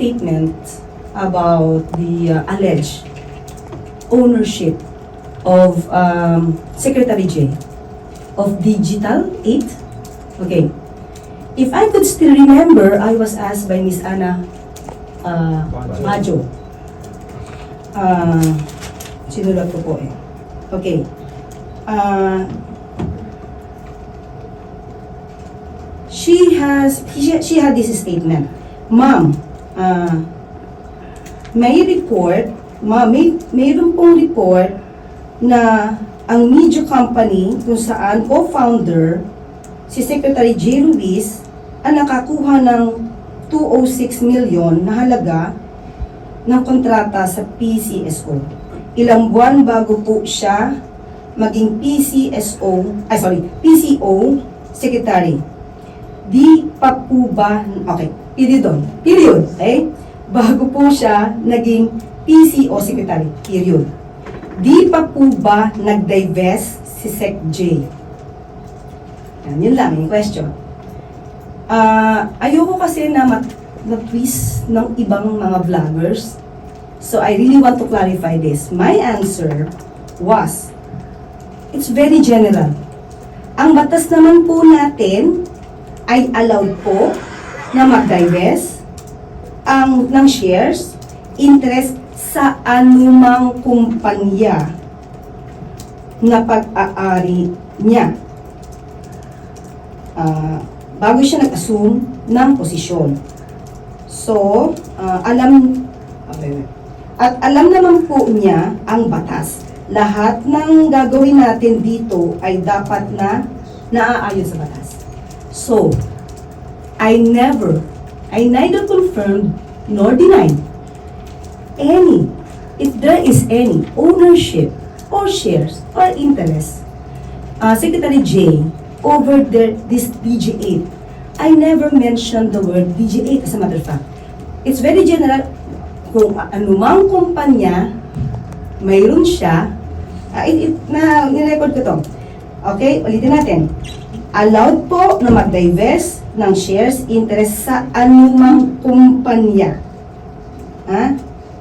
statement about the alleged ownership of Secretary J of Digital 8. Okay. If I could still remember, I was asked by Miss Ana Majo. Sinulat ko po eh. Okay. She had this statement. Ma'am, mayroon pong report na ang media company kung saan co-founder si Secretary J. Ruiz ang nakakuha ng 206 million na halaga ng kontrata sa PCSO. Ilang buwan bago po siya maging PCO Secretary. Di pa po ba, okay, period, okay? Bago po siya naging PCO Secretary, period. Di pa po ba nag-divest si Sec J? Yun lang, yung question. Ayoko kasi na twist ng ibang mga vloggers. So I really want to clarify this. My answer was, it's very general. Ang batas naman po natin ay allowed po na mag-divest ng shares, interest sa anumang kumpanya na pag-aari niya. Bago siya nag-assume ng posisyon. So, alam naman po niya ang batas. Lahat ng gagawin natin dito ay dapat na naaayon sa batas. So, I neither confirmed nor denied if there is any ownership or shares or interest, Secretary J over this DG8. I never mentioned the word DG8 as a matter of fact. It's very general. Kung anumang kumpanya, mayroon siya, nirecord ko to. Okay, ulitin natin. Allowed po na mag-divest ng shares, interest sa anumang kumpanya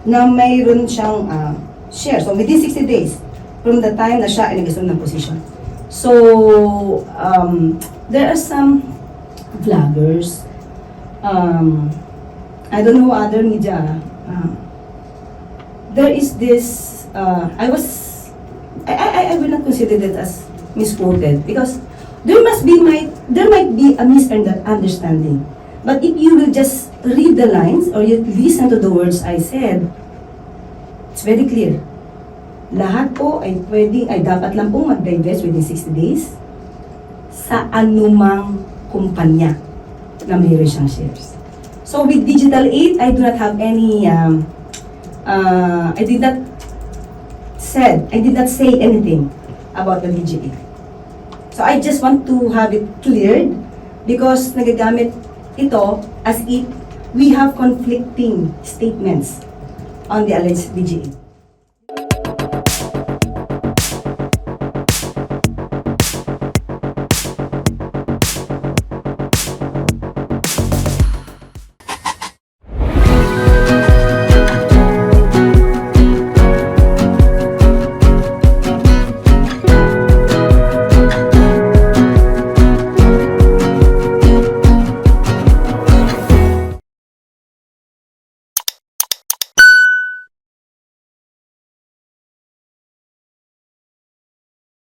na mayroon siyang shares. So, within 60 days from the time na siya ay nag-assume ng position. So, there are some vloggers, I don't know other media, there is this, I will not consider that as misquoted because there might be a misunderstanding. But if you will just read the lines or you listen to the words I said, it's very clear. Lahat po ay dapat lang pong mag-divest within 60 days sa anumang kumpanya na mayroon siyang shares. So with Digital 8, I do not have any, I did not say anything about the DG8. So I just want to have it cleared because nagagamit ito as if we have conflicting statements on the alleged DG8.